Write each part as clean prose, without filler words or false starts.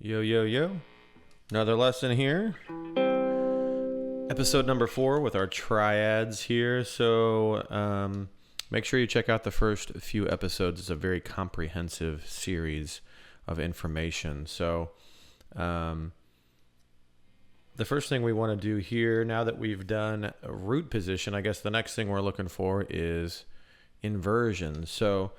Yo, yo, yo. Another lesson here. Episode number 4 with our triads here. So make sure you check out the first few episodes. It's a very comprehensive series of information. So the first thing we want to do here, now that we've done a root position, I guess the next thing we're looking for is inversions. So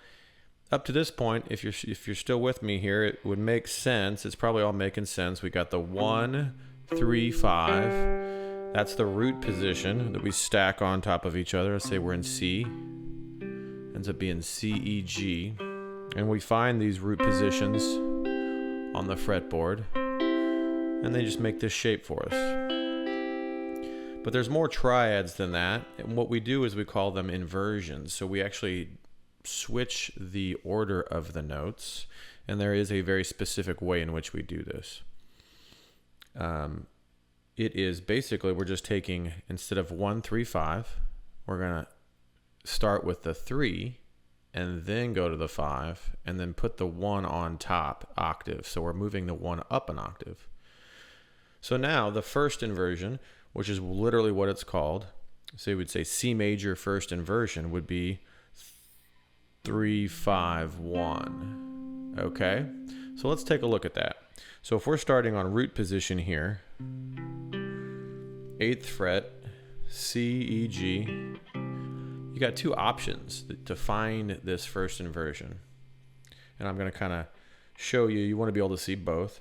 up to this point, if you're still with me here, it would make sense. It's probably all making sense. We got the 1, 3, 5. That's the root position that we stack on top of each other. Let's say we're in C. Ends up being C, E, G. And we find these root positions on the fretboard. And they just make this shape for us. But there's more triads than that. And what we do is we call them inversions. So we actually switch the order of the notes, and there is a very specific way in which we do this. It is basically, we're just taking, instead of 1, 3, 5, we're gonna start with the 3 and then go to the 5 and then put the 1 on top octave. So we're moving the 1 up an octave. So now the first inversion, which is literally what it's called, so we'd say C major first inversion would be 3, 5, 1. Okay, so let's take a look at that. So if we're starting on root position here, 8th fret, C, E, G, you got two options to find this first inversion. And I'm going to kind of show you, you want to be able to see both.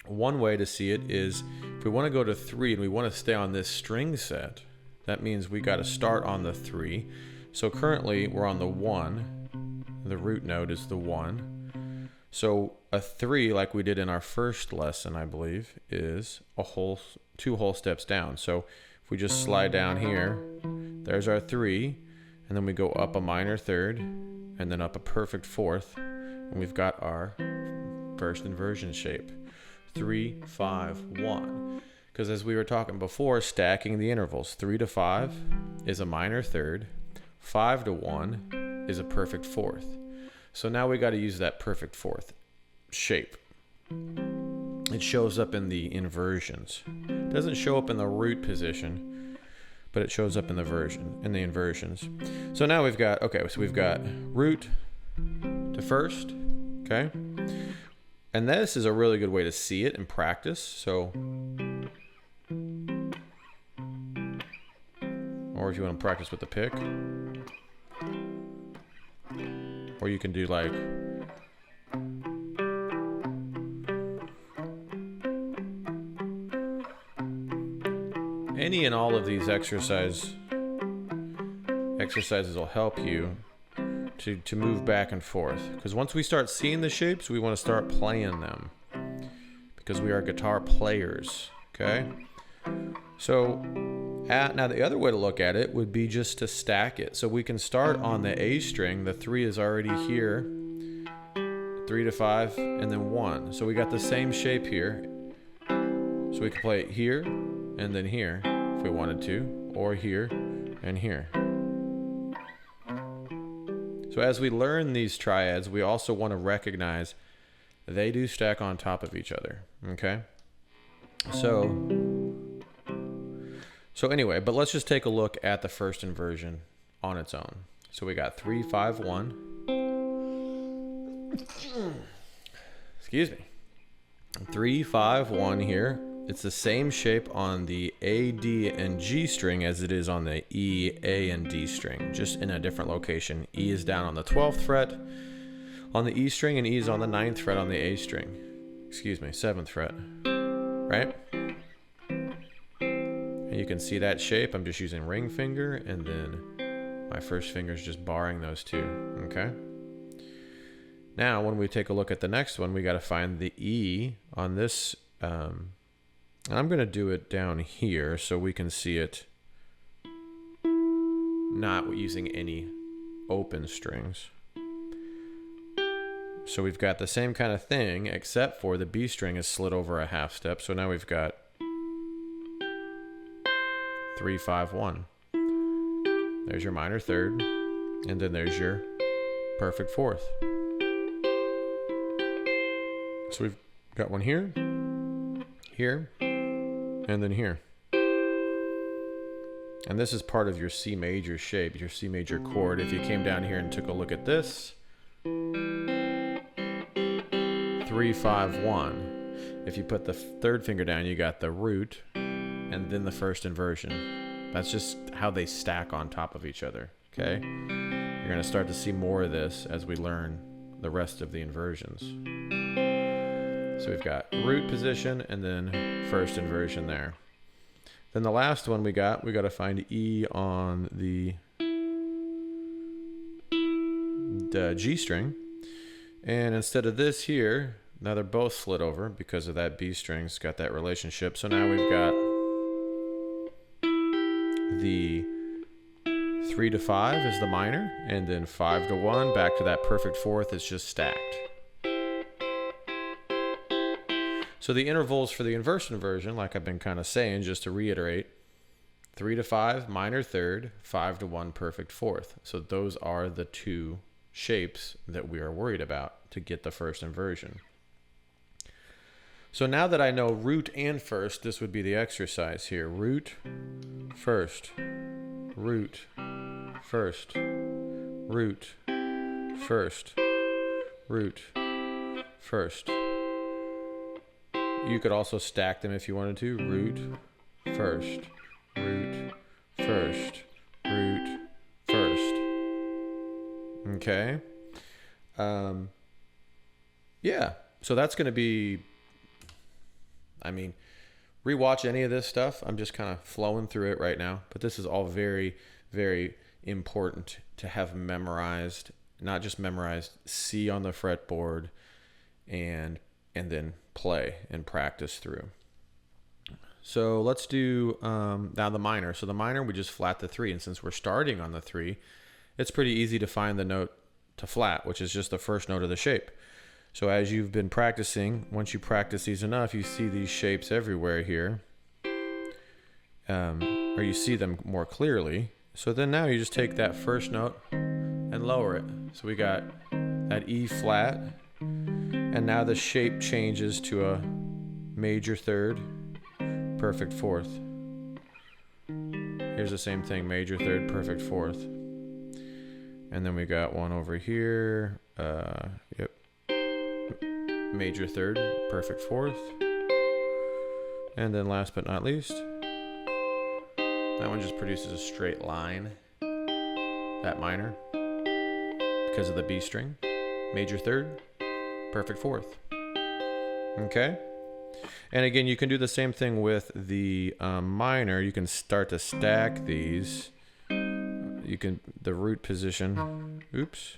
One way to see it is if we want to go to 3 and we want to stay on this string set, that means we got to start on the 3. So currently we're on the 1, the root note is the 1. So a 3, like we did in our first lesson, I believe, is two whole steps down. So if we just slide down here, there's our 3, and then we go up a minor third, and then up a perfect fourth, and we've got our first inversion shape, 3, 5, 1. Because as we were talking before, stacking the intervals, 3 to 5 is a minor third, 5 to 1 is a perfect fourth. So now we got to use that perfect fourth shape. It shows up in the inversions. It doesn't show up in the root position, but it shows up in the inversions. So now we've got, okay, so we've got root to first, okay? And this is a really good way to see it in practice. So, or if you want to practice with the pick, or you can do like any and all of these exercises will help you to move back and forth. Because once we start seeing the shapes, we want to start playing them. Because we are guitar players, okay? So now the other way to look at it would be just to stack it. So we can start on the A string. The 3 is already here. 3 to 5 and then 1. So we got the same shape here. So we can play it here and then here if we wanted to, or here and here. So as we learn these triads, we also want to recognize they do stack on top of each other, okay? So anyway, but let's just take a look at the first inversion on its own. So we got 3, 5, 1. Excuse me. 3, 5, 1 here. It's the same shape on the A, D, and G string as it is on the E, A, and D string, just in a different location. E is down on the 12th fret on the E string, and E is on the 9th fret on the A string. Excuse me, 7th fret, right? And you can see that shape. I'm just using ring finger, and then my first finger is just barring those two, okay? Now, when we take a look at the next one, we got to find the E on this. I'm going to do it down here so we can see it not using any open strings. So we've got the same kind of thing, except for the B string is slid over a half step. So now we've got 3, 5, 1. There's your minor third, and then there's your perfect fourth. So we've Got one here, here, and then here. And this is part of your C major shape, your C major chord. If you came down here and took a look at this, 3, 5, 1. If you put the third finger down, you got the root and then the first inversion. That's just how they stack on top of each other, okay? You're gonna start to see more of this as we learn the rest of the inversions. So we've got root position and then first inversion there. Then the last one we got to find E on the G string. And instead of this here, now they're both slid over because of that B string's got that relationship. So now we've got the 3 to 5 is the minor, and then 5 to 1 back to that perfect fourth is just stacked. So the intervals for the inversion version, like I've been kind of saying, just to reiterate, 3 to 5 minor third, 5 to 1 perfect fourth. So those are the two shapes that we are worried about to get the first inversion. So now that I know root and first, this would be the exercise here. Root, first, root, first, root, first, root, first. You could also stack them if you wanted to. Root, first, root, first, root, first. Okay. Yeah. So that's going to be, I mean, rewatch any of this stuff. I'm just kind of flowing through it right now. But this is all very, very important to have memorized. Not just memorized, see on the fretboard and then play and practice through. So let's do now the minor. So the minor, we just flat the 3. And since we're starting on the 3, it's pretty easy to find the note to flat, which is just the first note of the shape. So as you've been practicing, once you practice these enough, you see these shapes everywhere here. Or you see them more clearly. So then now you just take that first note and lower it. So we got that E flat. And now the shape changes to a major third, perfect fourth. Here's the same thing, major third, perfect fourth. And then we got one over here. Yep. Major third, perfect fourth. And then last but not least, that one just produces a straight line. That minor, because of the B string. Major third, perfect fourth. Okay. And again, you can do the same thing with the minor. You can start to stack these. You can, the root position. Oops.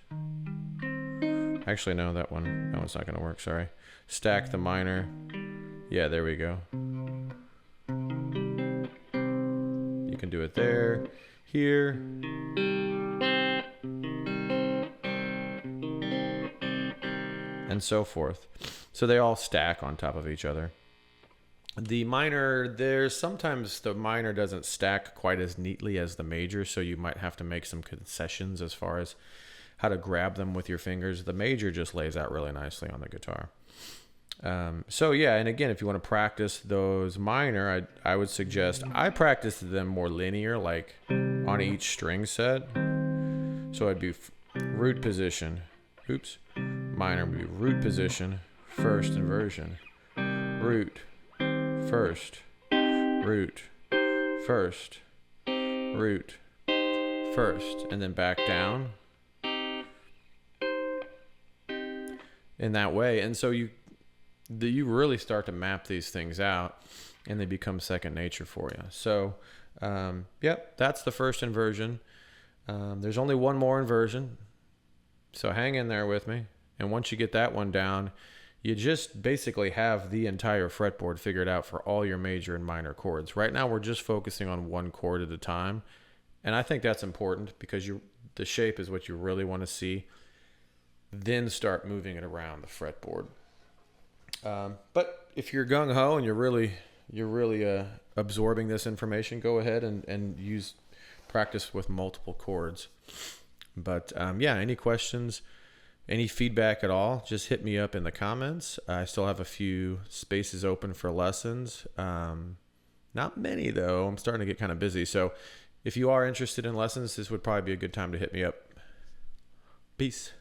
Actually, no, that one's not going to work. Sorry. Stack the minor. Yeah, there we go. You can do it there, here. And so forth. So they all stack on top of each other. The minor, sometimes the minor doesn't stack quite as neatly as the major, so you might have to make some concessions as far as how to grab them with your fingers. The major just lays out really nicely on the guitar. So yeah, and again, if you want to practice those minor, I would suggest I practice them more linear, like on each string set. So I'd be root position, oops, minor would be root position, first inversion, root, first, root, first, root, first, and then back down in that way. And so you really start to map these things out and they become second nature for you. So yep, that's the first inversion. There's only one more inversion, so hang in there with me. And once you get that one down, you just basically have the entire fretboard figured out for all your major and minor chords. Right now we're just focusing on one chord at a time, and I think that's important because the shape is what you really want to see. Then start moving it around the fretboard. But if you're gung-ho and you're really absorbing this information, go ahead and practice with multiple chords. But yeah, any questions, Any feedback at all, just hit me up in the comments. I still have a few spaces open for lessons. Not many though. I'm starting to get kind of busy. So if you are interested in lessons, this would probably be a good time to hit me up. Peace.